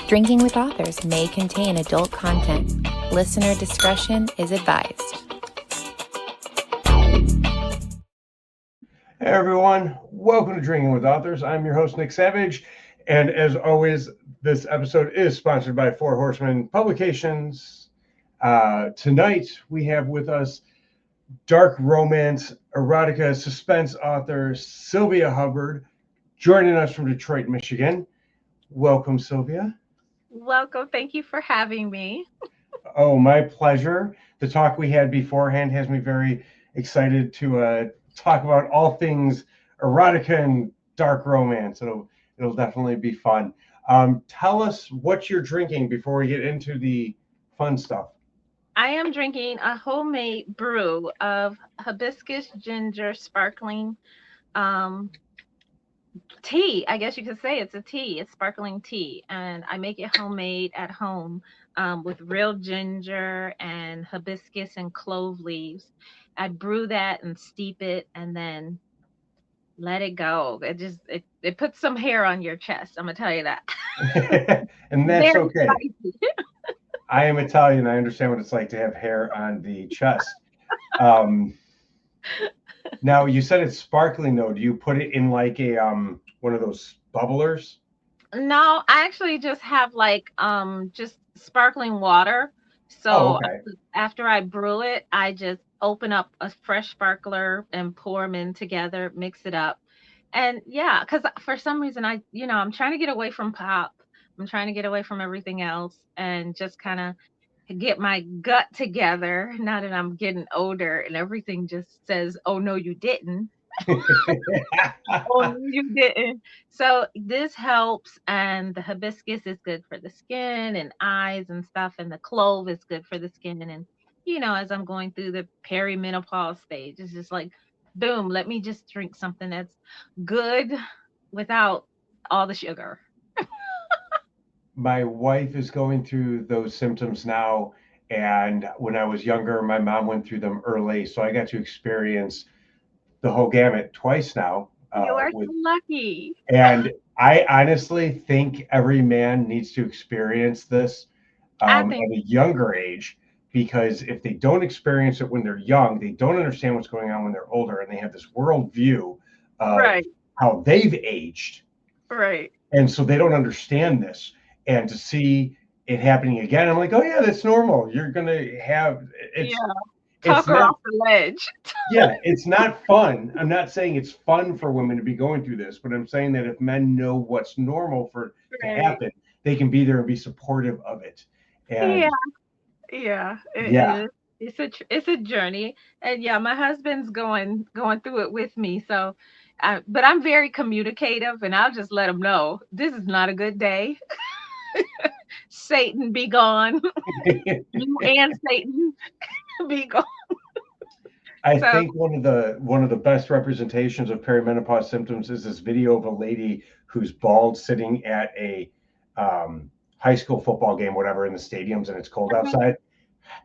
Drinking with Authors may contain adult content. Listener discretion is advised. Hey everyone, welcome to Drinking with Authors. I'm your host, Nick Savage, and as always, this episode is sponsored by Four Horsemen Publications. Tonight, we have with us dark romance, erotica, suspense author Sylvia Hubbard, joining us from Detroit, Michigan. Welcome, Sylvia. Welcome. Thank you for having me. Oh, my pleasure. The talk we had beforehand has me very excited to talk about all things erotica and dark romance. It'll definitely be fun. Tell us what you're drinking before we get into the fun stuff. I am drinking a homemade brew of hibiscus ginger sparkling tea. I guess you could say it's a tea. It's sparkling tea, and I make it homemade at home with real ginger and hibiscus and clove leaves. I brew that and steep it, and then let it go. It puts some hair on your chest. I'm gonna tell you that. And that's Very okay. spicy. I am Italian. I understand what it's like to have hair on the chest. Now, you said it's sparkling, though. Do you put it in like a one of those bubblers? No, I actually just have like just sparkling water. Oh, So okay. after I brew it, I just open up a fresh sparkler and pour them in together, mix it up. And yeah, because for some reason I'm trying to get away from pop. I'm trying to get away from everything else and just kind of get my gut together now that I'm getting older and everything just says, "Oh no, you didn't." Oh, no, you didn't. So this helps, and the hibiscus is good for the skin and eyes and stuff, and the clove is good for the skin. And as I'm going through the perimenopause stage, it's just like, boom, let me just drink something that's good without all the sugar. My wife is going through those symptoms now, and when I was younger, my mom went through them early, so I got to experience the whole gamut twice now. You are so lucky. And I honestly think every man needs to experience this I at think a younger age, because if they don't experience it when they're young, they don't understand what's going on when they're older, and they have this world view of right, how they've aged, right. and so they don't understand this. And to see it happening again, I'm like, oh yeah, that's normal. You're gonna have Yeah, it's talk her not off the ledge. yeah, it's not fun. I'm not saying it's fun for women to be going through this, but I'm saying that if men know what's normal for to Right. happen, they can be there and be supportive of it. Yeah. And Yeah, it yeah, is. It's a journey, and yeah, my husband's going through it with me. So, but I'm very communicative, and I'll just let him know this is not a good day. Satan be gone. You and Satan be gone. I So, think one of the best representations of perimenopause symptoms is this video of a lady who's bald sitting at a high school football game, whatever, in the stadiums, and it's cold mhm, outside,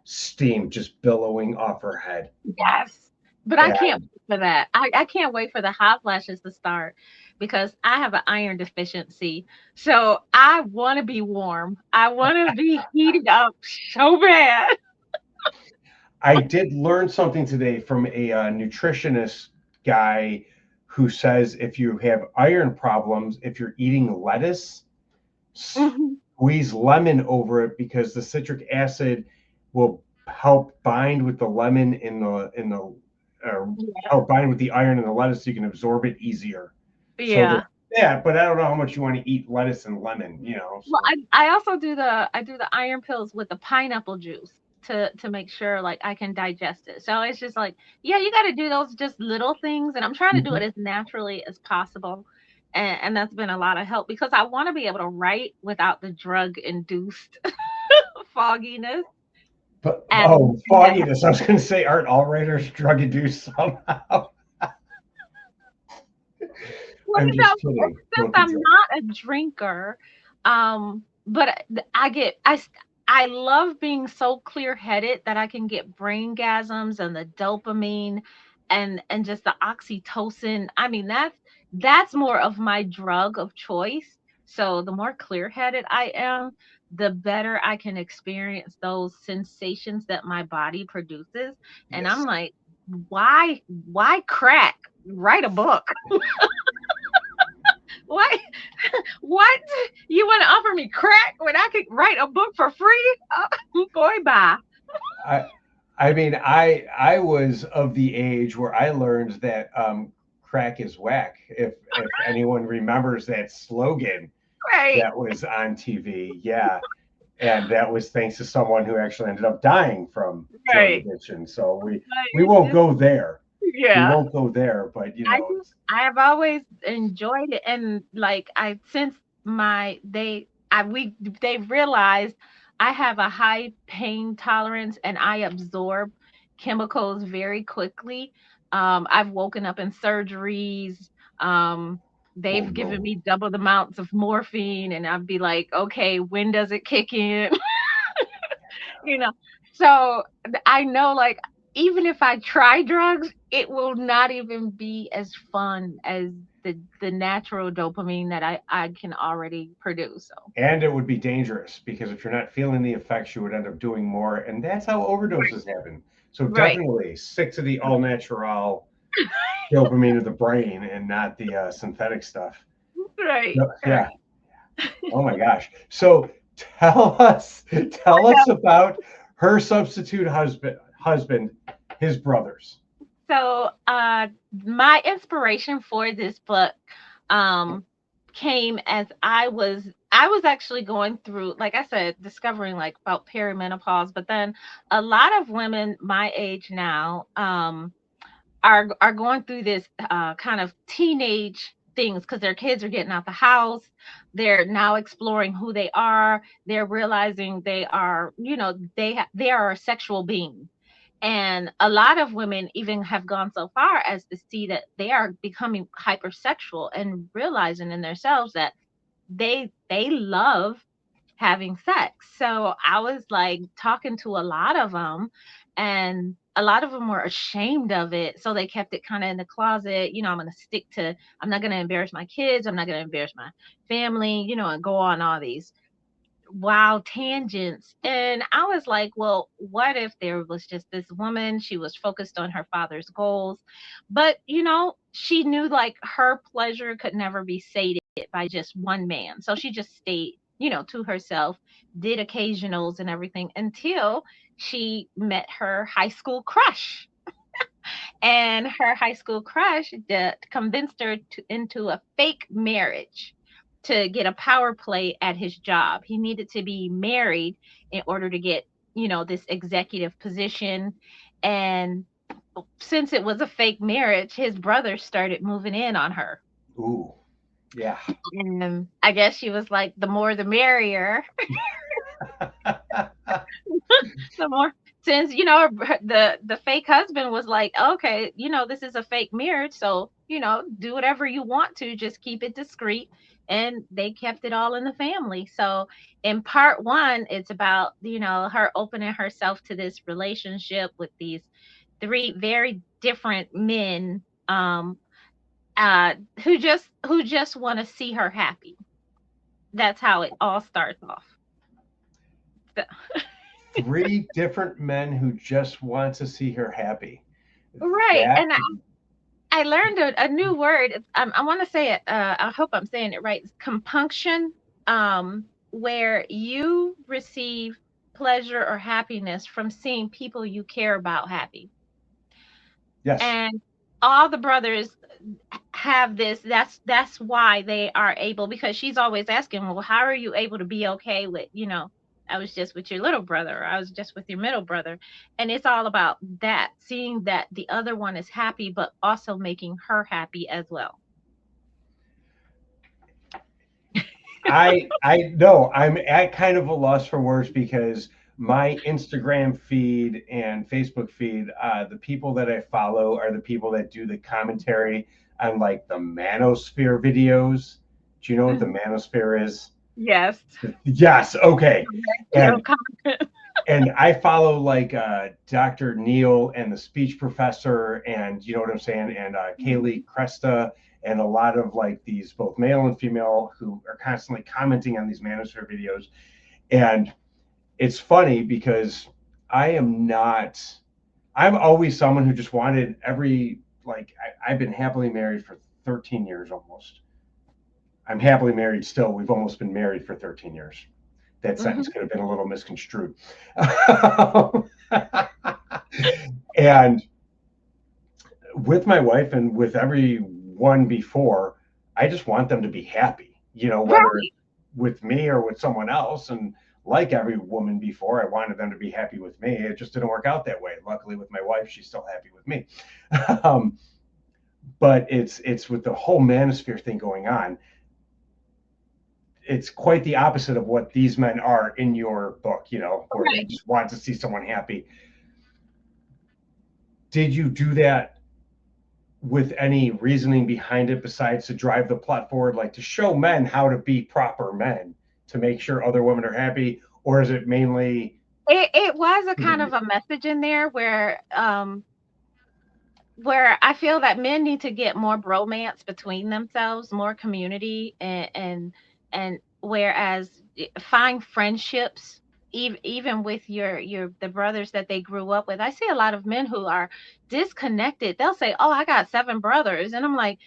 steam just billowing off her head. yes, but I can't And wait for that. I can't wait for the hot flashes to start because I have an iron deficiency. So I want to be warm. I want to be heated up so bad. I did learn something today from a nutritionist guy who says if you have iron problems, if you're eating lettuce, Mhm. squeeze lemon over it, because the citric acid will help bind with the lemon Yeah. help bind with the iron in the lettuce so you can absorb it easier. So that Yeah. yeah, but I don't know how much you want to eat lettuce and lemon, Well, so I also do the iron pills with the pineapple juice to make sure like I can digest it. So it's just like, yeah, you got to do those just little things, and I'm trying to do it Mhm. as naturally as possible. And that's been a lot of help because I want to be able to write without the drug induced fogginess. But And, oh, and that fogginess. I was going to say, aren't all writers drug induced somehow? Well, I'm just kidding. since Don't be I'm drunk. not a drinker, but I love being so clear-headed that I can get brain gasms and the dopamine and just the oxytocin. I mean, that's more of my drug of choice So the more clear-headed I am, the better I can experience those sensations that my body produces. And I'm Yes. like, why crack? Write a book. Why what? You want to offer me crack when I could write a book for free? Boy, bye. I I mean, I was of the age where I learned that crack is whack. If anyone remembers that slogan Right. that was on TV, yeah, and that was thanks to someone who actually ended up dying from drug Right. addiction. So But we it's won't just, go there. We yeah. won't go there. But I have always enjoyed it, and like I since my they've realized I have a high pain tolerance and I absorb chemicals very quickly. I've woken up in surgeries. Um, oh they've given no, me double the amounts of morphine, and I'd be like, okay, when does it kick in? you know so I know, like, even if I try drugs, it will not even be as fun as the natural dopamine that I can already produce. So and it would be dangerous because if you're not feeling the effects, you would end up doing more, and that's how overdoses happen. So right. definitely stick to the all natural dopamine of the brain and not the synthetic stuff. Right, No, right. yeah. Oh my gosh. So tell us, tell us about her substitute husband, his brothers. So, my inspiration for this book um came as I was actually going through, like I said, discovering like about perimenopause, but then a lot of women my age now are going through this kind of teenage things because their kids are getting out the house. They're now exploring who they are. They're realizing they are, they are a sexual being. And a lot of women even have gone so far as to see that they are becoming hypersexual and realizing in themselves that they love having sex. So I was like talking to a lot of them, and a lot of them were ashamed of it. So they kept it kind of in the closet. I'm not going to embarrass my kids. I'm not going to embarrass my family, and go on all these wild tangents. And I was like, well, what if there was just this woman? She was focused on her father's goals, but she knew like her pleasure could never be sated by just one man. So she just stayed, to herself, did occasionals and everything until she met her high school crush. And her high school crush convinced her into a fake marriage to get a power play at his job. He needed to be married in order to get, this executive position. And since it was a fake marriage, his brother started moving in on her. Ooh, yeah. And I guess she was like, the more the merrier. The more, since the fake husband was like, okay, this is a fake marriage, so do whatever you want to, just keep it discreet. And they kept it all in the family. So in part one, it's about her opening herself to this relationship with these three very different men, who just want to see her happy. That's how it all starts off. So, Three different men who just want to see her happy. right. That And I learned a new word. I want to say it. I hope I'm saying it right. It's compunction, where you receive pleasure or happiness from seeing people you care about happy. yes. And all the brothers have this. That's why they are able. Because she's always asking, well, how are you able to be okay with, I was just with your little brother, or I was just with your middle brother. And it's all about that, seeing that the other one is happy, but also making her happy as well. I know I'm at kind of a loss for words because my Instagram feed and Facebook feed, the people that I follow are the people that do the commentary on like the manosphere videos. Do you know what the Mhm. manosphere is? Yes. Yes, okay. Kill And content. and I follow like Dr. Neil and the speech professor, and you know what I'm saying, and Mhm. Kaylee Cresta and a lot of like these both male and female who are constantly commenting on these manosphere videos. And it's funny because I'm always someone who just wanted I've been happily married for 13 years almost. I'm happily married still. We've almost been married for 13 years. That sentence could have been a little misconstrued. And with my wife and with everyone before, I just want them to be happy, whether with me or with someone else. And like every woman before, I wanted them to be happy with me. It just didn't work out that way. Luckily with my wife, she's still happy with me. But it's with the whole manosphere thing going on. It's quite the opposite of what these men are in your book, where they just want to see someone happy. Did you do that with any reasoning behind it besides to drive the plot forward, like to show men how to be proper men, to make sure other women are happy? Or is it mainly... It was a kind of a message in there where I feel that men need to get more bromance between themselves, more community, and whereas find friendships even with the brothers that they grew up with. I see a lot of men who are disconnected. They'll say, "Oh, I got 7 brothers," and I'm like,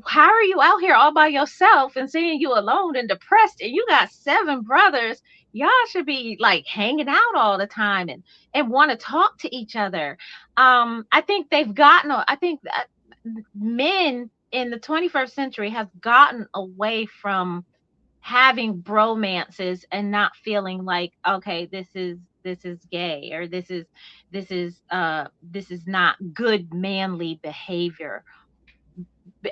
how are you out here all by yourself and seeing you alone and depressed, and you got 7 brothers? Y'all should be like hanging out all the time and want to talk to each other. I think that men in the 21st century have gotten away from having bromances and not feeling like, okay, this is gay, or this is not good manly behavior.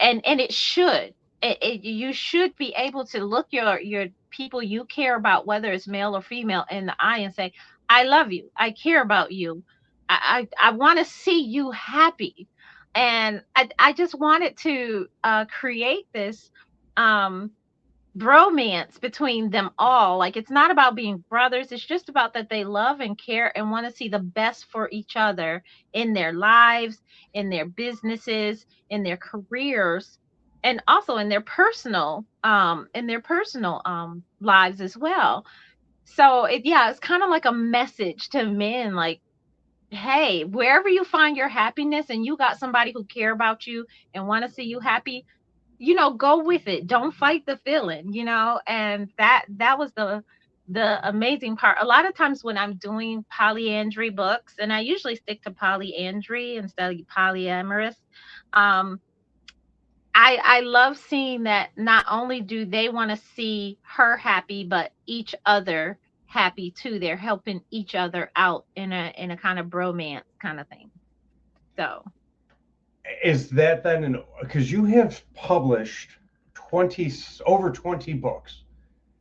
And it should. You should be able to look your people you care about, whether it's male or female, in the eye and say, I love you. I care about you. I want to see you happy. And I just wanted to create this bromance between them all. Like, it's not about being brothers. It's just about that they love and care and want to see the best for each other in their lives, in their businesses, in their careers, and also in their personal lives as well. So it's kind of like a message to men, like, hey, wherever you find your happiness and you got somebody who care about you and want to see you happy, go with it. Don't fight the feeling, and that was the amazing part. A lot of times when I'm doing polyandry books, and I usually stick to polyandry instead of polyamorous, I love seeing that not only do they want to see her happy, but each other happy too. They're helping each other out in a kind of bromance kind of thing. So is that then, because you have published over 20 books,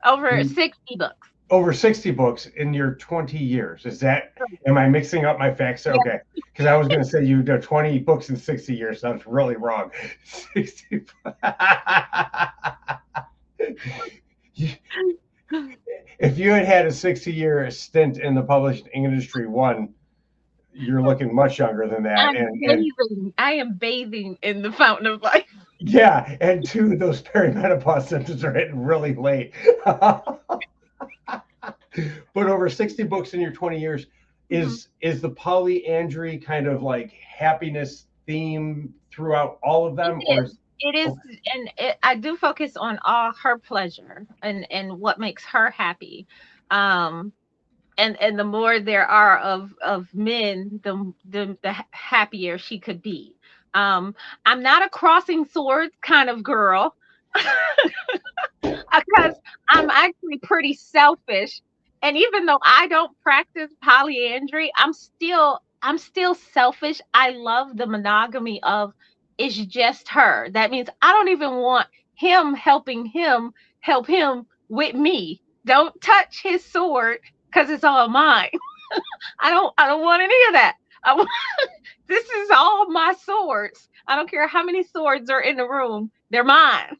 over 60 books. Over 60 books in your 20 years. Am I mixing up my facts? Okay. Because I was going to say you did 20 books in 60 years. Sounds really wrong. 60. If you had a 60-year stint in the publishing industry, you're looking much younger than that. I am bathing in the fountain of life. Yeah. And 2, those perimenopause symptoms are hitting really late. But over 60 books in your 20 years, is the polyandry kind of like happiness theme throughout all of them? It is, and I do focus on all her pleasure and what makes her happy. And the more there are of men, the happier she could be. I'm not a crossing swords kind of girl, because I'm actually pretty selfish. And even though I don't practice polyandry, I'm still selfish. I love the monogamy of it's just her. That means I don't even want him helping him help him with me. Don't touch his sword because it's all mine. I don't want any of that. This is all my swords. I don't care how many swords are in the room. They're mine.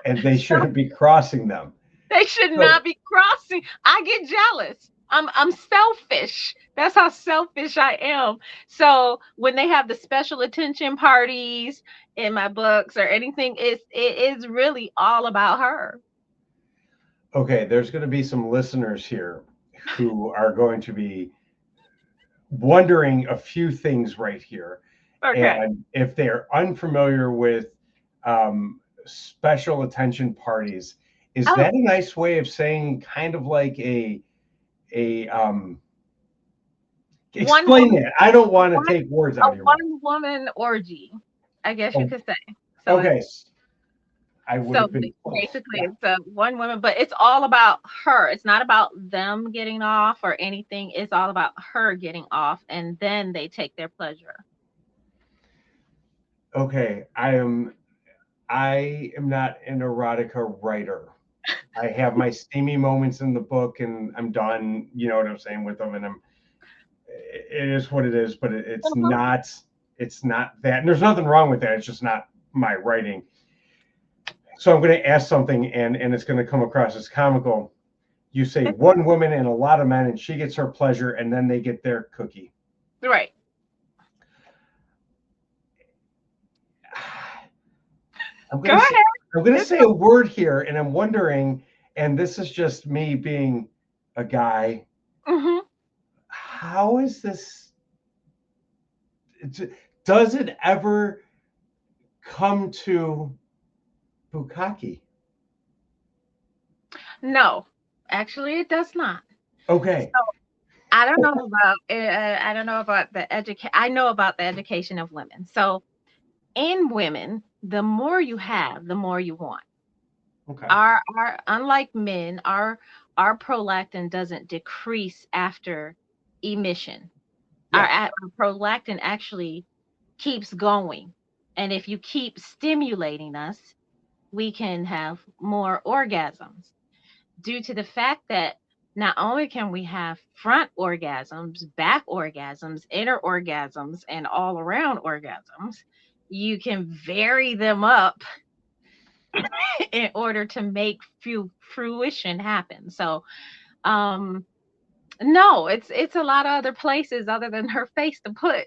And they shouldn't be crossing them. They should not be crossing. I get jealous. I'm selfish. That's how selfish I am. So when they have the special attention parties in my books or anything, it is really all about her. Okay, there's going to be some listeners here who are going to be wondering a few things right here. Okay. And if they're unfamiliar with special attention parties, is Oh, that a nice way of saying kind of like a one explain that? I don't want to one take words a out of your mouth. one woman orgy, I guess you Oh, could say. So okay, I would so have been close. basically Yeah. it's a one woman, but it's all about her. It's not about them getting off or anything. It's all about her getting off and then they take their pleasure. Okay, I am not an erotica writer. I have my steamy moments in the book, and I'm done. You know what I'm saying with them, and it is what it is. But Mhm. it's not that. And there's nothing wrong with that. It's just not my writing. So I'm going to ask something, and it's going to come across as comical. You say one woman and a lot of men, and she gets her pleasure, and then they get their cookie. Right. I'm Go going to say, ahead. I'm going to It's say a word here, and I'm wondering, and this is just me being a guy. hmm How is this? Does it ever come to bukkake? No, actually, it does not. Okay. So I don't know about the education. I know about the education of women. So in women, the more you have, the more you want. Okay. Our unlike men, our prolactin doesn't decrease after emission. Yeah. Our prolactin actually keeps going, and if you keep stimulating us, we can have more orgasms due to the fact that not only can we have front orgasms, back orgasms, inner orgasms, and all around orgasms, you can vary them up in order to make fruition happen. So, um, no, it's a lot of other places other than her face to put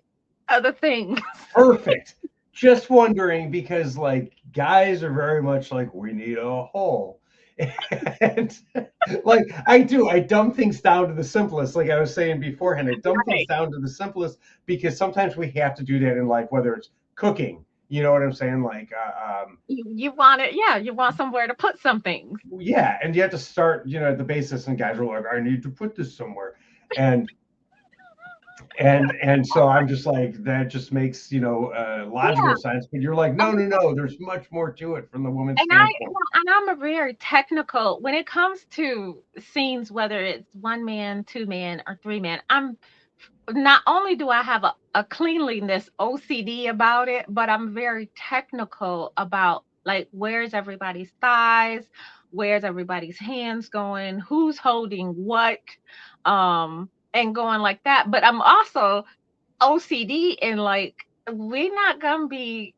other things. Perfect. Just wondering because like guys are very much like we need a hole. And like I dumb things down to the simplest. Like I was saying beforehand, I dumb things Right. down to the simplest because sometimes we have to do that in life, whether it's cooking. You know what I'm saying? Like, You want it, yeah, you want somewhere to put some things. yeah, and you have to start, at the basis. And guys are like, I need to put this somewhere, and and so I'm just like, that just makes Yeah. logical sense. But you're like, no, no, no. There's much more to it from the woman's And I standpoint. and I'm a very technical when it comes to scenes, whether it's one man, two man, or three man. I'm not only do I have a cleanliness OCD about it, but I'm very technical about like where's everybody's thighs, where's everybody's hands going, who's holding what, and going like that. But I'm also OCD in like we're not gonna be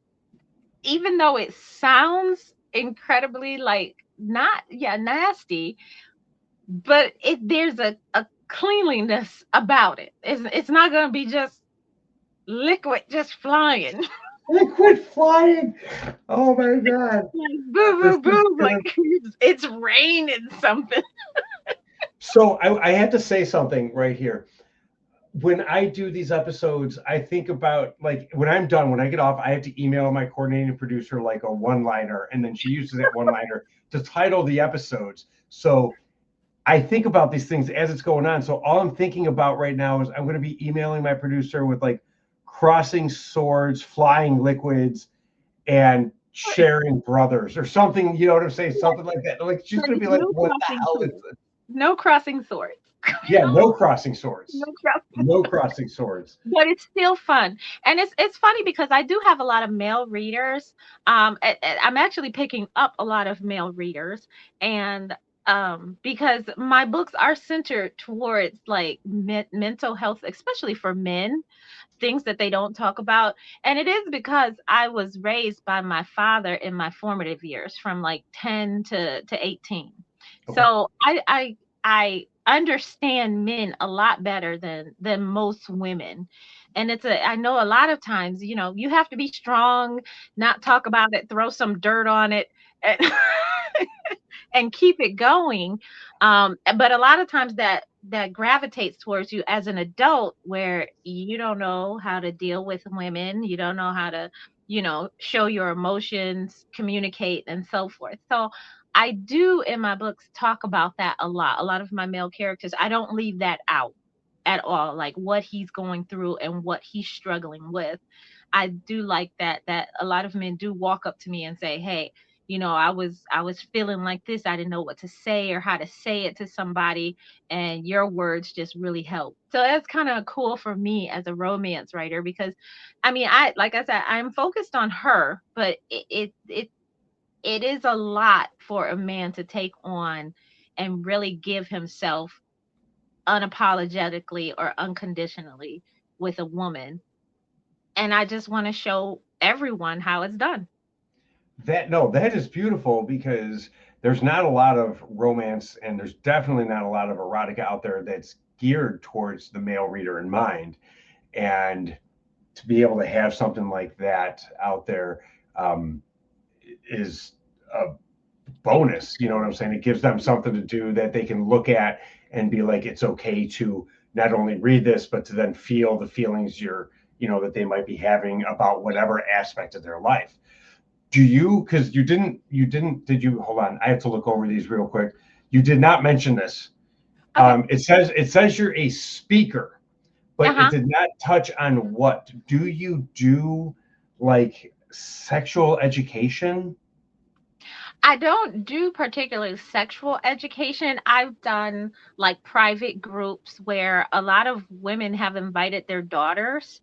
even though it sounds incredibly like not yeah nasty, but there's a cleanliness about it. It's not gonna be just liquid just flying. Liquid flying. Oh my god. Like boo This boo is boo, like gonna. it's raining something. So I have to say something right here. When I do these episodes, I think about like when I'm done, when I get off, I have to email my coordinating producer like a one-liner, and then she uses that one-liner to title the episodes. So I think about these things as it's going on. So all I'm thinking about right now is I'm going to be emailing my producer with like crossing swords, flying liquids, and sharing brothers or something. You know what I'm saying? Something like that. Like she's But going to it's be like, no "What the crossing hell is swords. this?" No crossing swords. Yeah, no crossing No swords. crossing. No crossing swords. But it's still fun, and it's funny because I do have a lot of male readers. I'm actually picking up a lot of male readers, and because my books are centered towards like mental health, especially for men, things that they don't talk about, and it is because I was raised by my father in my formative years, from like 10 to 18. Okay. So I understand men a lot better than most women. And I know a lot of times, you have to be strong, not talk about it, throw some dirt on it, and, and keep it going. But a lot of times that gravitates towards you as an adult, where you don't know how to deal with women, you don't know how to, show your emotions, communicate, and so forth. So I do in my books talk about that a lot. A lot of my male characters, I don't leave that out at all, like what he's going through and what he's struggling with. I do like that a lot of men do walk up to me and say, "Hey, I was feeling like this. I didn't know what to say or how to say it to somebody, and your words just really help." So that's kind of cool for me as a romance writer, because I mean, I like I said, I'm focused on her, but it is a lot for a man to take on and really give himself unapologetically or unconditionally with a woman. And I just want to show everyone how it's done. That is beautiful, because there's not a lot of romance, and there's definitely not a lot of erotica out there that's geared towards the male reader in mind. And to be able to have something like that out there, um, is a bonus. You know what I'm saying? It gives them something to do that they can look at and be like, it's okay to not only read this, but to then feel the feelings that they might be having about whatever aspect of their life. Do you, because did you, hold on, I have to look over these real quick. You did not mention this. Okay. It says you're a speaker, but it Uh-huh. did not touch on what. Do you do like sexual education? I don't do particularly sexual education. I've done like private groups where a lot of women have invited their daughters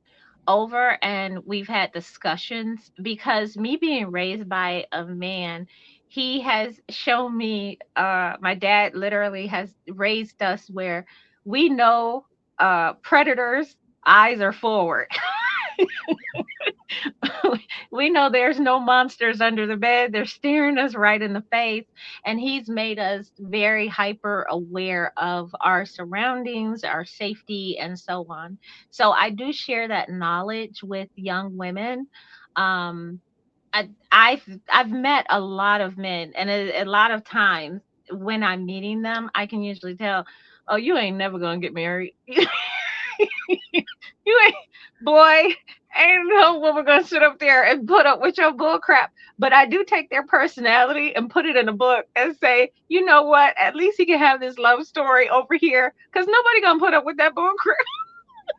over, and we've had discussions, because me being raised by a man, he has shown me, my dad literally has raised us where we know predators eyes are forward. We know there's no monsters under the bed. They're staring us right in the face. And he's made us very hyper aware of our surroundings, our safety, and so on. So I do share that knowledge with young women. Um, I've met a lot of men, and a lot of times when I'm meeting them, I can usually tell, oh, you ain't never gonna get married. You ain't, boy, ain't no woman gonna sit up there and put up with your bull crap. But I do take their personality and put it in a book and say, you know what? At least he can have this love story over here, because nobody gonna put up with that bull crap.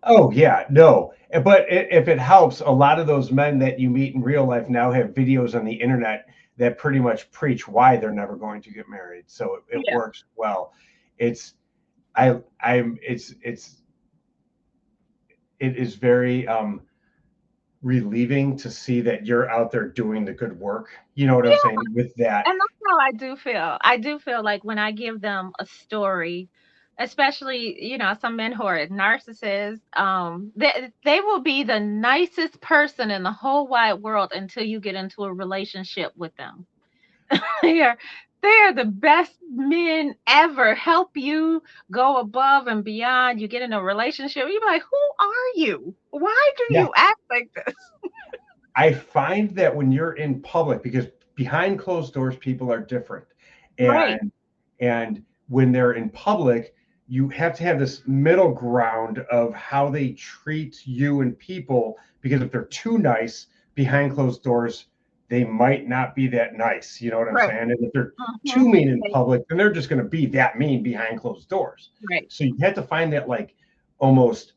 Oh yeah, no. But if it helps, a lot of those men that you meet in real life now have videos on the internet that pretty much preach why they're never going to get married. So it Yeah. works well. It's I'm it is very relieving to see that you're out there doing the good work. You know what I'm saying with that. And that's how I do feel. I do feel like when I give them a story, especially, some men who are narcissists, they will be the nicest person in the whole wide world until you get into a relationship with them. They are they are the best men ever. Help you go above and beyond. You get in a relationship, you're like, who are you? Why do Yeah. you act like this? I find that when you're in public, because behind closed doors, people are different. Right. And when they're in public, you have to have this middle ground of how they treat you and people, because if they're too nice behind closed doors, they might not be that nice. You know what I'm Right. saying? And if they're Hmm. too mean in public, then they're just going to be that mean behind closed doors. Right. So you have to find that like almost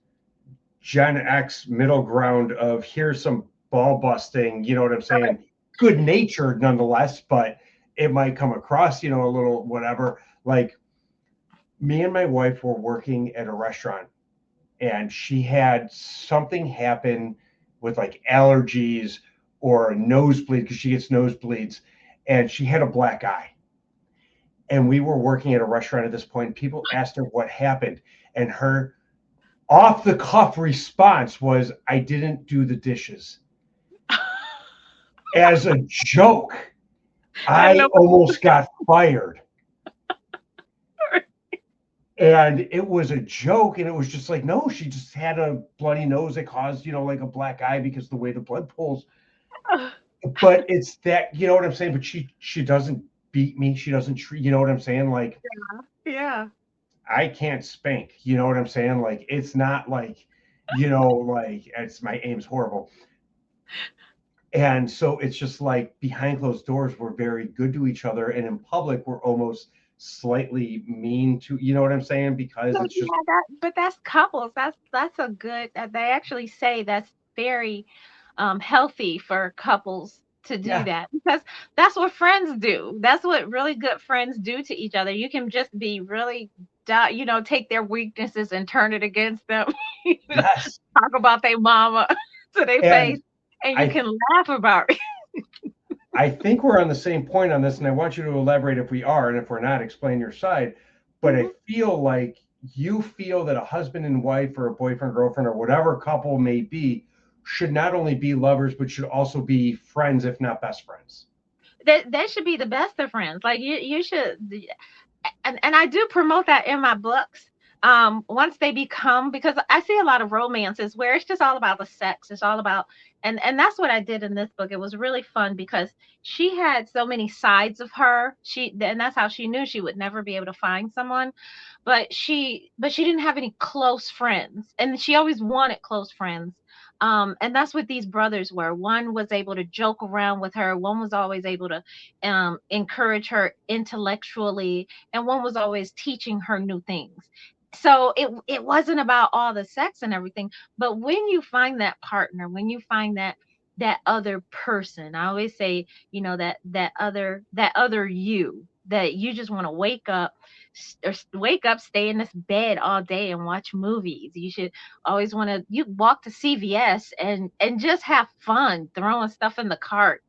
Gen X middle ground of here's some ball busting, you know what I'm Okay. saying? Good natured nonetheless, but it might come across, a little whatever. Like me and my wife were working at a restaurant, and she had something happen with like allergies or a nosebleed, because she gets nosebleeds, and she had a black eye. And we were working at a restaurant at this point. People asked her what happened, and her off the cuff response was, I didn't do the dishes. As a joke, And I nobody. almost got fired. And it was a joke, and it was just like, no, she just had a bloody nose that caused, like a black eye because the way the blood pools. But it's that, you know what I'm saying? But she doesn't beat me. She doesn't treat, you know what I'm saying? Like, Yeah. I can't spank, you know what I'm saying? Like, it's not like, like it's my aim's horrible. And so it's just like behind closed doors, we're very good to each other. And in public, we're almost slightly mean to, you know what I'm saying? Because So it's just, but that's couples. That's a good. They actually say that's very healthy for couples to do yeah, that, because that's what friends do. That's what really good friends do to each other. You can just be really, take their weaknesses and turn it against them. yes. Talk about their mama to their face, And and you I can laugh about it. I think we're on the same point on this, and I want you to elaborate if we are, and if we're not, explain your side. But I Mhm. feel like you feel that a husband and wife or a boyfriend, girlfriend, or whatever couple may be should not only be lovers, but should also be friends, if not best friends. That should be the best of friends. Like you should, and I do promote that in my books. Once they become, because I see a lot of romances where it's just all about the sex. It's all about, and that's what I did in this book. It was really fun because she had so many sides of her. And that's how she knew she would never be able to find someone. But she didn't have any close friends, and she always wanted close friends. And that's what these brothers were. One was able to joke around with her. One was always able to encourage her intellectually, and one was always teaching her new things. So it wasn't about all the sex and everything, but when you find that partner, when you find that other person, I always say, that other you, that you just want to wake up, stay in this bed all day and watch movies. You should always want to you walk to CVS and just have fun throwing stuff in the cart.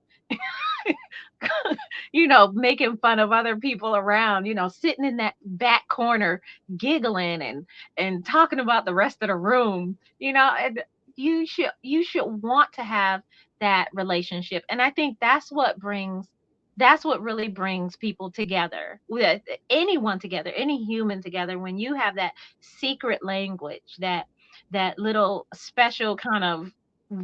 Making fun of other people around, sitting in that back corner, giggling and talking about the rest of the room, and you should want to have that relationship. And I think that's what really brings people together, with anyone together, any human together, when you have that secret language, that little special kind of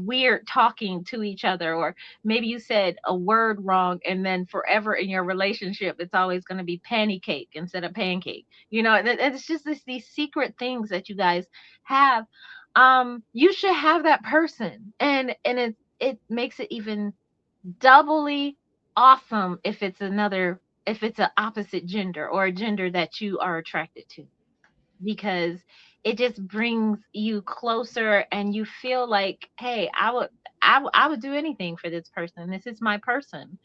weird talking to each other, or maybe you said a word wrong, and then forever in your relationship it's always going to be panny cake instead of pancake. And it's just these secret things that you guys have. You should have that person, and it makes it even doubly awesome if it's an opposite gender, or a gender that you are attracted to, because it just brings you closer, and you feel like, hey, I would do anything for this person. This is my person.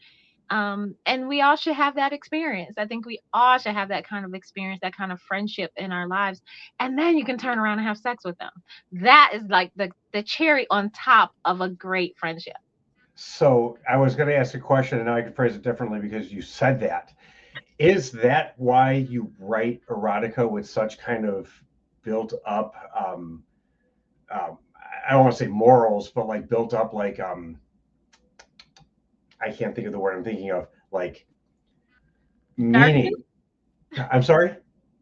And we all should have that experience. I think we all should have that kind of experience, that kind of friendship in our lives. And then you can turn around and have sex with them. That is like the cherry on top of a great friendship. So I was going to ask a question, and now I can phrase it differently because you said that. Is that why you write erotica with such kind of built up, um, I don't want to say morals, but like built up, like, I can't think of the word I'm thinking of, like Darkness? meaning. I'm sorry?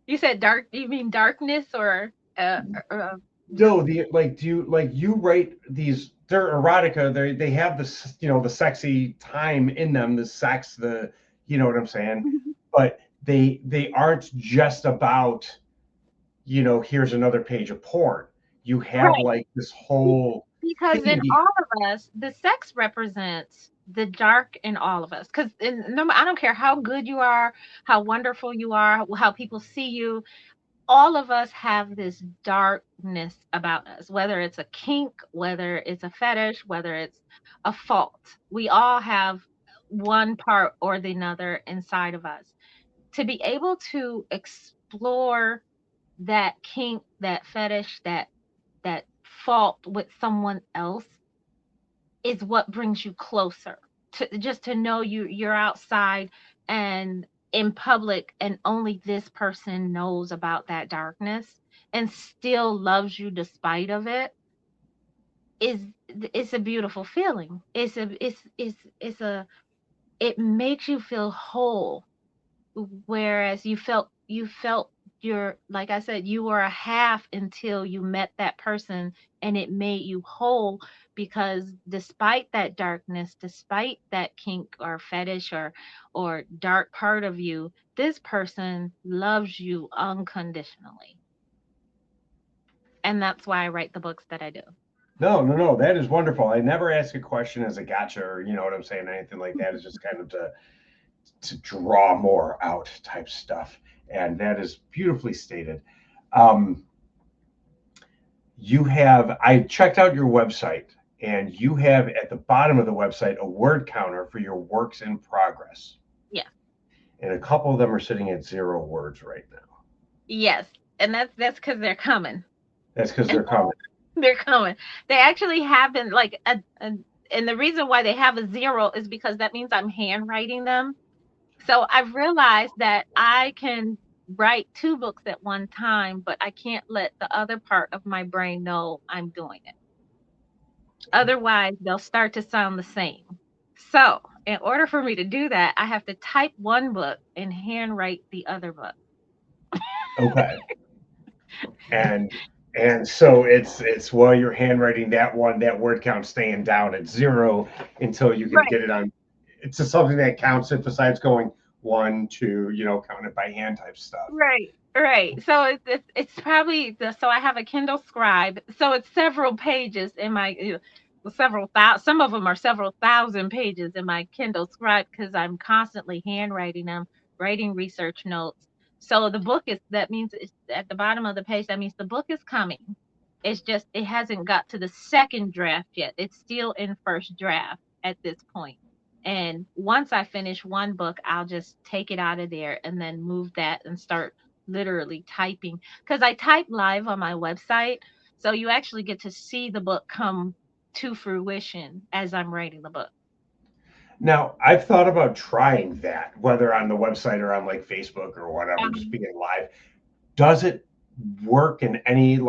You said dark, you mean darkness, or No, the like do you like you write these, they're erotica, they have this, the sexy time in them, the sex, the, you know what I'm saying? But they aren't just about, here's another page of porn. You have right. like this whole Because thing in all of us, the sex represents the dark in all of us. Because no, I don't care how good you are, how wonderful you are, how people see you. All of us have this darkness about us, whether it's a kink, whether it's a fetish, whether it's a fault. We all have one part or the other inside of us. To be able to explore that kink, that fetish, that fault with someone else is what brings you closer, to just to know you're outside and in public, and only this person knows about that darkness and still loves you despite of it, is it's a beautiful feeling. It's a it makes you feel whole, whereas you felt like I said, you were a half until you met that person and it made you whole, because despite that darkness, despite that kink or fetish or dark part of you, this person loves you unconditionally. And that's why I write the books that I do. No. That is wonderful. I never ask a question as a gotcha, or you know what I'm saying, anything like that. It's just kind of to draw more out type stuff, and that is beautifully stated. Um, I checked out your website, and you have at the bottom of the website a word counter for your works in progress, Yeah. and a couple of them are sitting at 0 words right now. Yes. And that's because they're coming. That's because they're coming. They're coming. They actually have been like and the reason why they have a 0 is because that means I'm handwriting them. So I've realized that I can write 2 books at one time, but I can't let the other part of my brain know I'm doing it. Otherwise, they'll start to sound the same. So, in order for me to do that, I have to type one book and handwrite the other book. Okay. And so it's while you're handwriting that one, that word count staying down at 0 until you can Right. get it on. It's just something that counts it besides going 1, 2, count it by hand type stuff. Right. So it's probably so I have a Kindle Scribe. So it's several pages in my several thousand. Some of them are several thousand pages in my Kindle Scribe because I'm constantly handwriting them, writing research notes. So the book that means it's at the bottom of the page. That means the book is coming. It's just it hasn't got to the second draft yet. It's still in first draft at this point. And once I finish one book, I'll just take it out of there and then move that and start literally typing. Because I type live on my website. So you actually get to see the book come to fruition as I'm writing the book. Now, I've thought about trying that, whether on the website or on like Facebook or whatever, just Um, being live. Does it work in any do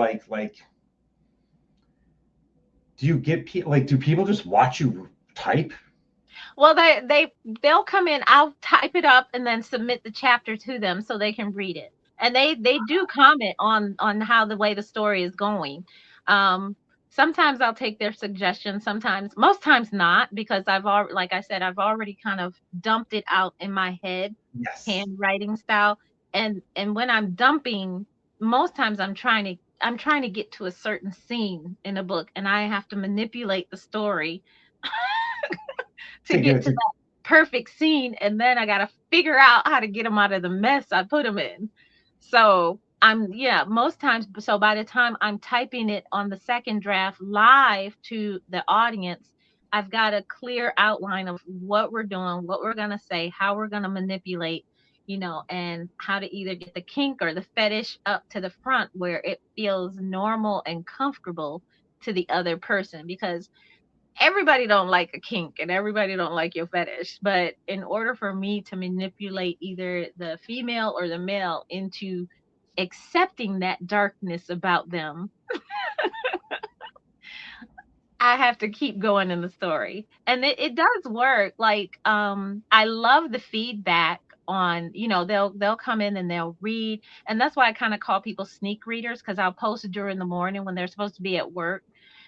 you get do people just watch you type? well, they'll come in. I'll type it up and then submit the chapter to them so they can read it. And they do comment on how the way the story is going. Um, Sometimes I'll take their suggestions. Sometimes, most times not, because I've already, like I said, I've already kind of dumped it out in my head, Yes. handwriting style. And when I'm dumping, most times I'm trying to get to a certain scene in a book, and I have to manipulate the story to To get get it to to that perfect scene, and then I gotta figure out how to get them out of the mess I put them in. So yeah, most times. So by the time I'm typing it on the second draft live to the audience, I've got a clear outline of what we're doing, what we're gonna say, how we're gonna manipulate, and how to either get the kink or the fetish up to the front where it feels normal and comfortable to the other person, because everybody don't like a kink and everybody don't like your fetish, but in order for me to manipulate either the female or the male into accepting that darkness about them, I have to keep going in the story. And it does work. Like I love the feedback on, they'll come in and they'll read. And that's why I kind of call people sneak readers, because I'll post during the morning when they're supposed to be at work,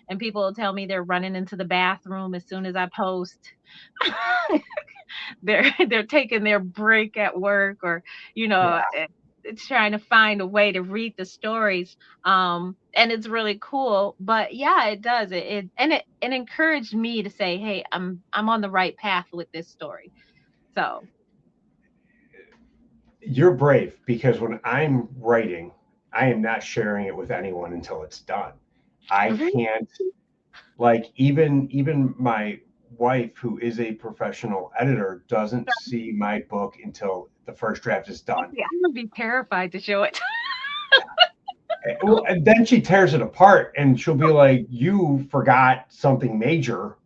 and people will tell me they're running into the bathroom as soon as I post. They're taking their break at work, or Yeah. it's trying to find a way to read the stories. And it's really cool. But yeah, it does it encouraged me to say, hey, I'm on the right path with this story. So You're brave, because when I'm writing, I am not sharing it with anyone until it's done. I really, can't, like, even my wife, who is a professional editor, doesn't see my book until the first draft is done. I'm gonna be terrified to show it. Well, and then she tears it apart and she'll be like, "You forgot something major,"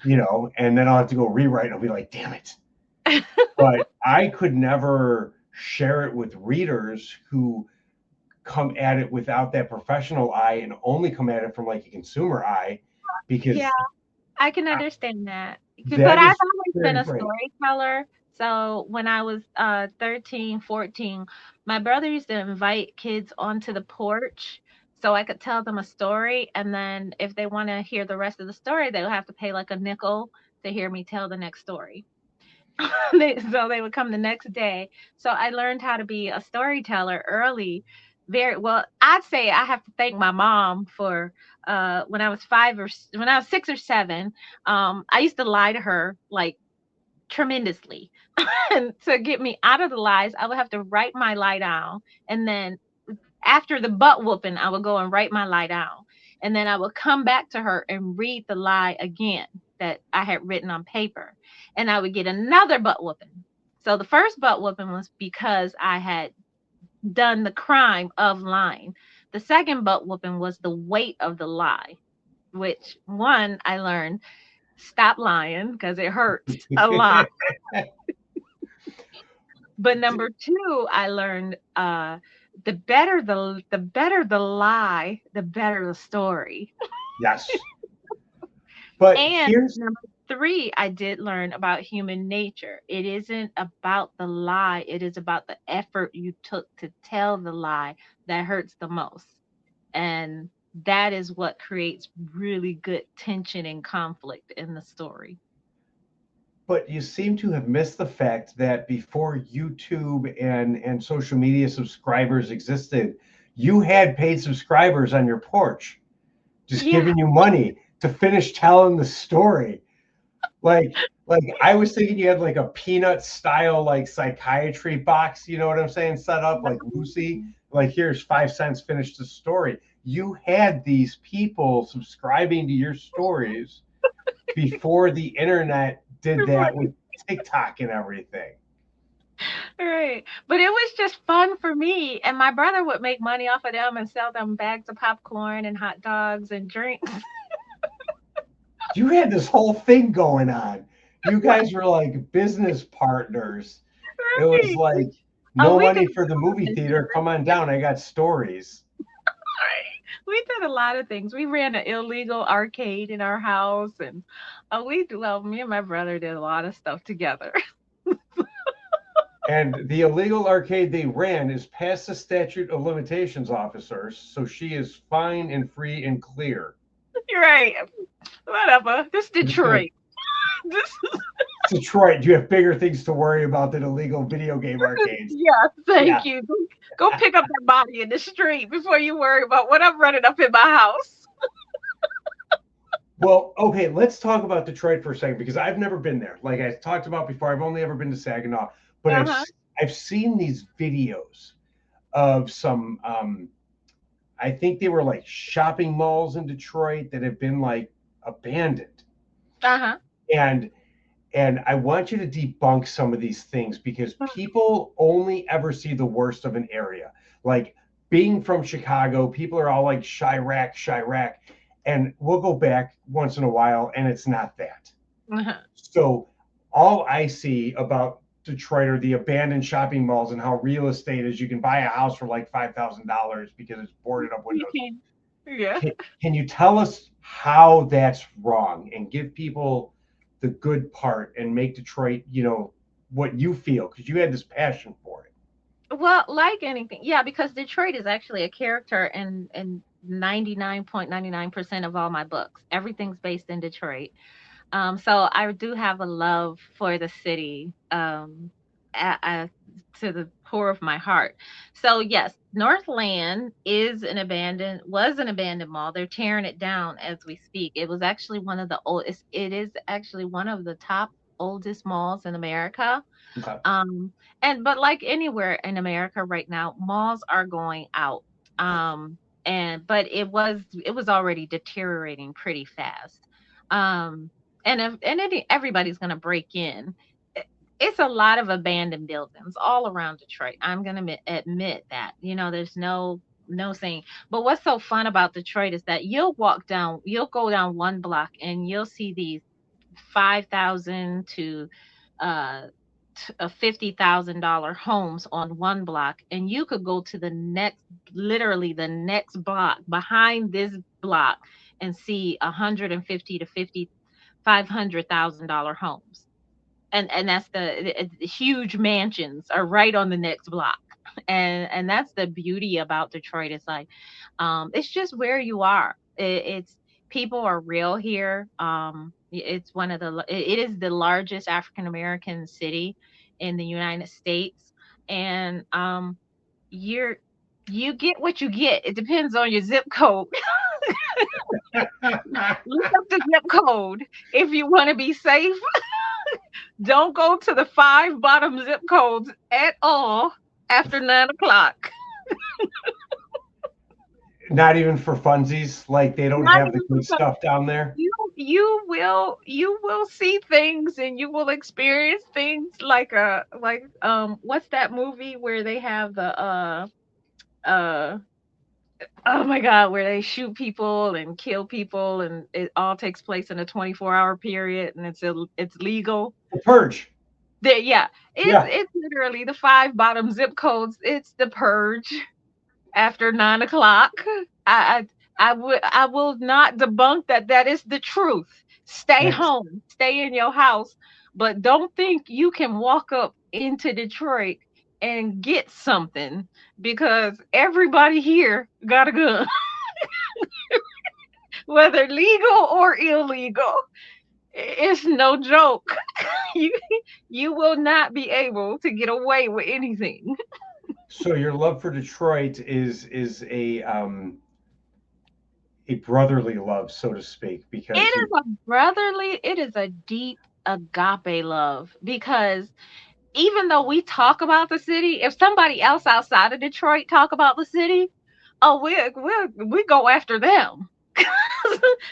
and then I'll have to go rewrite and I'll be like, "Damn it." But I could never share it with readers who come at it without that professional eye and only come at it from like a consumer eye, because Yeah, I can understand that. But that I've is always been very a brave. storyteller. So when I was 13, 14, my brother used to invite kids onto the porch so I could tell them a story. And then if they want to hear the rest of the story, they'll have to pay like a nickel to hear me tell the next story. So they would come the next day. So I learned how to be a storyteller early. Very well. I'd say I have to thank my mom for when I was when I was 6 or 7. I used to lie to her like tremendously. And to get me out of the lies, I would have to write my lie down. And then after the butt whooping, I would go and write my lie down. And then I would come back to her and read the lie again that I had written on paper. And I would get another butt whooping. So the first butt whooping was because I had done the crime of lying. The second butt whooping was the weight of the lie, which one I learned stop lying because it hurts a lot. But number two, I learned the better the lie, the better the story. Yes. But And here's number three, I did learn about human nature. It isn't about the lie, it is about the effort you took to tell the lie that hurts the most. And that is what creates really good tension and conflict in the story. but you seem to have missed the fact that before YouTube and social media subscribers existed, you had paid subscribers on your porch, just Yeah, giving you money to finish telling the story. Like, like I was thinking you had like a peanut style like psychiatry box, you know what I'm saying, set up like Lucy. Like here's 5 cents, finish the story. You had these people subscribing to your stories before the internet did that with TikTok and everything. right. But it was just fun for me. And my brother would make money off of them and sell them bags of popcorn and hot dogs and drinks. You had this whole thing going on. You guys were like business partners. It was Right. like Oh, no we did money for the movie theater. Come on down. I got stories. we did a lot of things. We ran an illegal arcade in our house, and well, me and my brother did a lot of stuff together. And the illegal arcade they ran is past the statute of limitations, officers. So she is fine and free and clear. You're right. Whatever. This I'm just gonna Detroit. This Detroit. You have bigger things to worry about than illegal video game arcades. yeah, Yeah. thank you. Go pick up that body in the street before you worry about what I'm running up in my house. Well, okay, let's talk about Detroit for a second because I've never been there. Like I talked about before, I've only ever been to Saginaw, but Uh-huh. I've seen these videos of some I think they were like shopping malls in Detroit that have been like abandoned. Uh-huh. And and I want you to debunk some of these things because people only ever see the worst of an area. Like being from Chicago, people are all like Chirac, Chirac, and we'll go back once in a while, and it's not that. Uh-huh. So all I see about Detroit are the abandoned shopping malls and how real estate is. You can buy a house for like $5,000 because it's boarded up windows. Yeah. Can you tell us how that's wrong and give people the good part and make Detroit, what you feel because you had this passion for it. Well, like anything, yeah, because Detroit is actually a character in 99.99% of all my books. Everything's based in Detroit. So I do have a love for the city, to the core of my heart. So yes, Northland was an abandoned mall. They're tearing it down as we speak. It was actually one of the oldest. It is actually one of the top oldest malls in America. Okay. But like anywhere in America right now, malls are going out. But it was already deteriorating pretty fast. Um, and everybody's gonna break in. It's a lot of abandoned buildings all around Detroit. I'm gonna admit that. There's no saying. But what's so fun about Detroit is that you'll go down one block and you'll see these 5,000 to uh $50,000 homes on one block, and you could go to literally the next block behind this block and see 150 to 500,000 dollar homes. and that's the huge mansions are right on the next block. And that's the beauty about Detroit. It's like, it's just where you are. It's people are real here. It's one of the it is the largest African American city in the United States, and you're you get what you get. It depends on your zip code. Look up the zip code if you want to be safe. Don't go to the five bottom zip codes at all after 9 o'clock. Not even for funsies, like they don't Not have the even good for stuff down there. you will see things and you will experience things like what's that movie where they have the uh oh my god, where they shoot people and kill people and it all takes place in a 24-hour period and it's legal. The Purge. There, yeah, Yeah. it's literally the five bottom zip codes. It's the purge after 9 o'clock. I I will not debunk that that is the truth. Stay Yes. home, stay in your house, but don't think you can walk up into Detroit and get something because everybody here got a gun, whether legal or illegal. It's no joke. you you will not be able to get away with anything. So your love for Detroit is a brotherly love, so to speak, It because is a brotherly, it is a deep agape love because even though we talk about the city, if somebody else outside of Detroit talk about the city, oh, we go after them.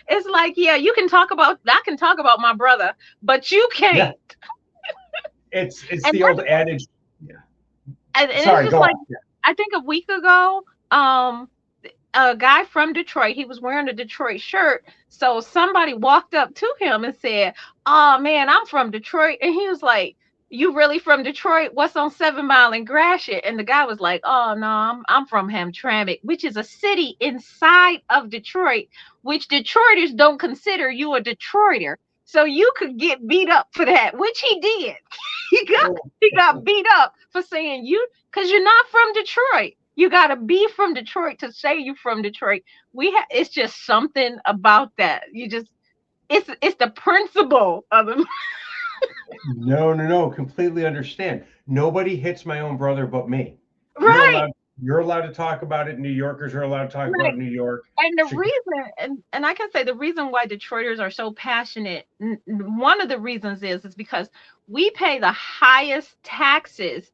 It's like, yeah, you can talk about, I can talk about my brother, but you yeah, can't. it's And the old adage. Yeah. and it's Sorry, just go like, on. Yeah. I think a week ago, a guy from Detroit, he was wearing a Detroit shirt. So somebody walked up to him and said, "Oh man, I'm from Detroit." And he was like, "You really from Detroit? What's on 7 Mile and Gratiot?" And the guy was like, "Oh no, I'm from Hamtramck, which is a city inside of Detroit, which Detroiters don't consider you a Detroiter. So you could get beat up for that," which he did. he got Oh, he got beat up for saying you because you're not from Detroit. You gotta be from Detroit to say you from Detroit. It's just something about that. You just it's the principle of them. no, no, no. Completely understand. Nobody hits my own brother but me. You're Right, allowed. You're allowed to talk about it. New Yorkers are allowed to talk right. about New York. And the reason and I can say the reason why Detroiters are so passionate, one of the reasons is because we pay the highest taxes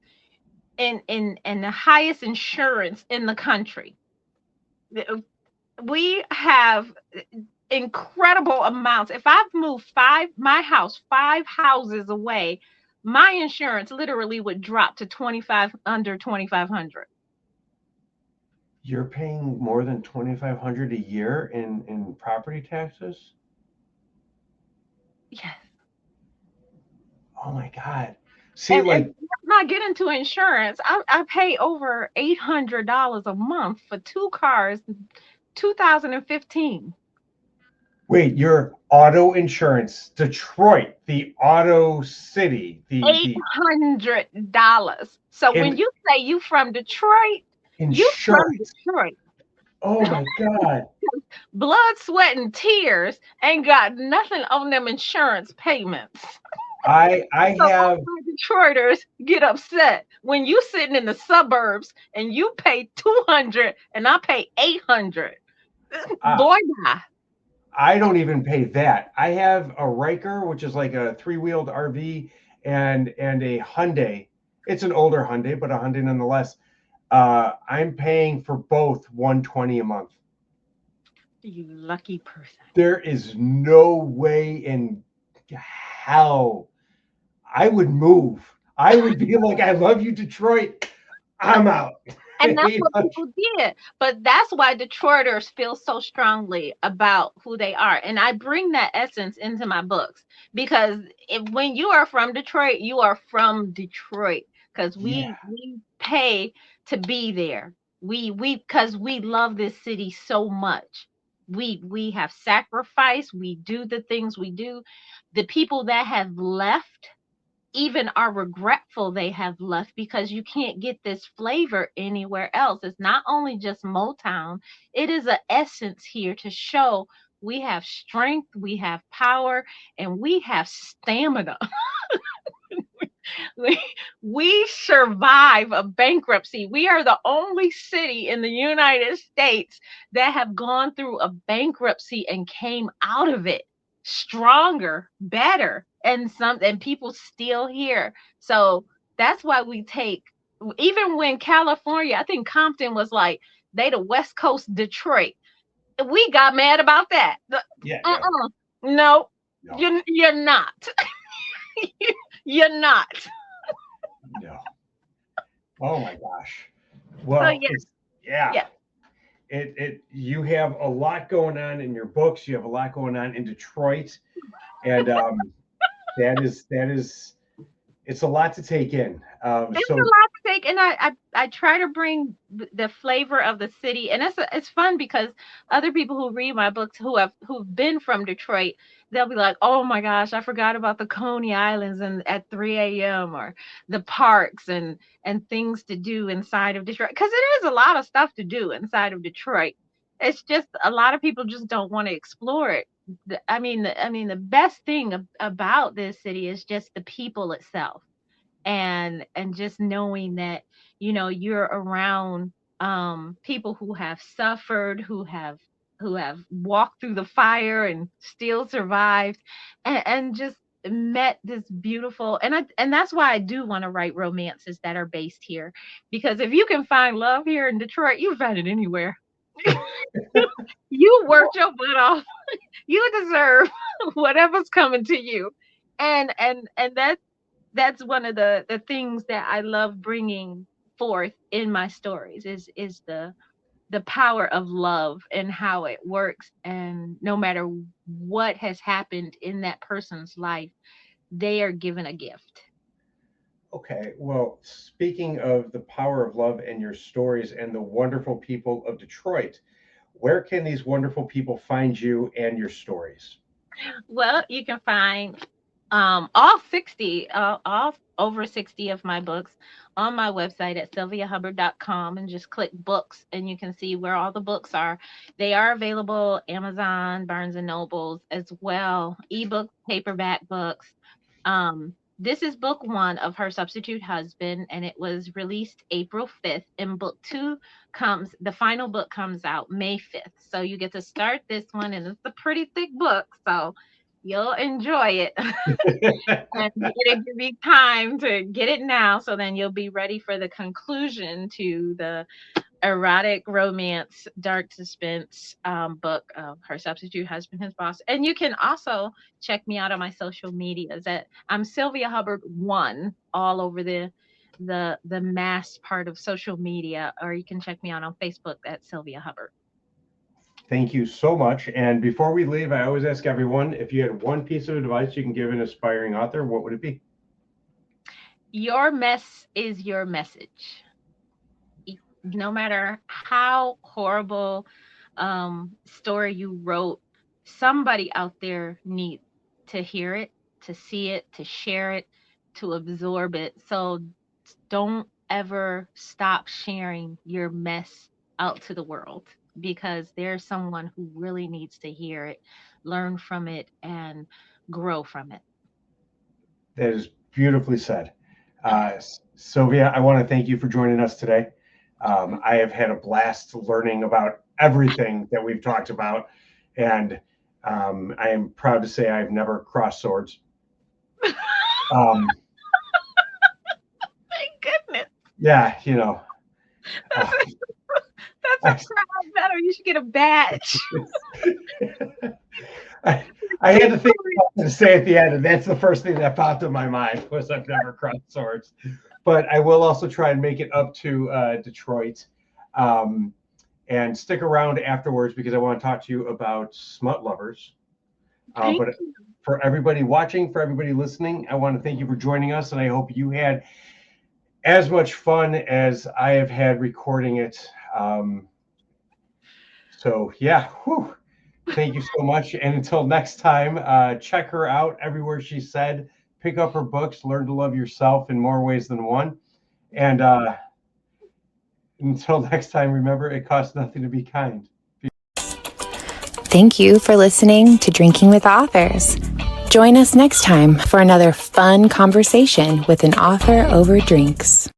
and the highest insurance in the country. We have incredible amounts. If I've moved my house 5 houses away, my insurance literally would drop to 25 under 2,500. You're paying more than 2,500 a year in property taxes. Yes. Oh my God. See, And like, let's not get into insurance. I pay over $800 a month for 2 cars, 2015. wait, your auto insurance, Detroit, the auto city, the $800. So when in you say you from Detroit, you from insurance. Detroit. Oh my God. Blood, sweat, and tears ain't got nothing on them insurance payments. I So have that's why Detroiters get upset when you sitting in the suburbs and you pay 200 and I pay 800. uh, Boy, bye. I don't even pay that. I have a Riker, which is like a three-wheeled RV, and a Hyundai. It's an older Hyundai, but a Hyundai nonetheless. I'm paying for both 120 a month. You lucky person. There is no way in hell I would move. I would be like, I love you, Detroit. I'm out. And that's what 800. people did. But that's why Detroiters feel so strongly about who they are. And I bring that essence into my books because when you are from Detroit, you are from Detroit because Yeah. we pay to be there. We because we love this city so much. We have sacrificed, we do the things we do. The people that have left, even are regretful they have left because you can't get this flavor anywhere else. It's not only just Motown, it is an essence here to show we have strength, we have power, and we have stamina. we, we survive a bankruptcy. We are the only city in the United States that have gone through a bankruptcy and came out of it stronger, better, and people still here. So that's why we take, even when California, I think Compton was like they the West Coast Detroit. We got mad about that. Yeah. No, No. you're not. You're not. No. Oh my gosh. Well, So, yeah. You have a lot going on in your books. You have a lot going on in Detroit, and that is it's a lot to take in. It's So a lot to take, and I try to bring the flavor of the city, and it's fun because other people who read my books who've been from Detroit, they'll be like, oh my gosh, I forgot about the Coney Islands and at 3 a.m. or the parks and things to do inside of Detroit, because it is a lot of stuff to do inside of Detroit. It's just a lot of people just don't want to explore it. The best thing about this city is just the people itself, and just knowing that you're around people who have suffered, who have walked through the fire and still survived, and just met this beautiful, and that's why I do want to write romances that are based here, because if you can find love here in Detroit, you find it anywhere. You worked your butt off. You deserve whatever's coming to you, and that's one of the things that I love bringing forth in my stories is the power of love and how it works, and no matter what has happened in that person's life, they are given a gift. okay, well, speaking of the power of love and your stories and the wonderful people of Detroit, where can these wonderful people find you and your stories? Well, you can find all 60, all over 60 of my books on my website at sylviahubbard.com, and just click books and you can see where all the books are. They are available Amazon, Barnes and Nobles as well, ebook, paperback books. This is book one of Her Substitute Husband, and it was released April 5th. And book two the final book comes out May 5th. So you get to start this one, and it's a pretty thick book. So you'll enjoy it. And it'll give you time to get it now, so then you'll be ready for the conclusion to the erotic romance dark suspense book of Her Substitute Husband, His Boss. And you can also check me out on my social medias at I'm Sylvia Hubbard 1 all over the mass part of social media, or you can check me out on Facebook at Sylvia Hubbard. Thank you so much. And before we leave, I always ask everyone, if you had one piece of advice you can give an aspiring author, what would it be? Your mess is your message. No matter how horrible story you wrote, somebody out there needs to hear it, to see it, to share it, to absorb it. So don't ever stop sharing your mess out to the world, because there's someone who really needs to hear it, learn from it, and grow from it. That is beautifully said. Sylvia, I want to thank you for joining us today. I have had a blast learning about everything that we've talked about, and I am proud to say I've never crossed swords. Thank goodness. Yeah, That's a proud medal. You should get a badge. I had to think to say at the end, and that's the first thing that popped in my mind was I've never crossed swords. But I will also try and make it up to Detroit, and stick around afterwards because I want to talk to you about smut lovers. But for everybody watching, for everybody listening, I want to thank you for joining us, and I hope you had as much fun as I have had recording it. So yeah, thank you so much. And until next time, check her out everywhere she said pick up her books, Learn to Love Yourself in More Ways Than One. And until next time, remember, it costs nothing to be kind. Thank you for listening to Drinking with Authors. Join us next time for another fun conversation with an author over drinks.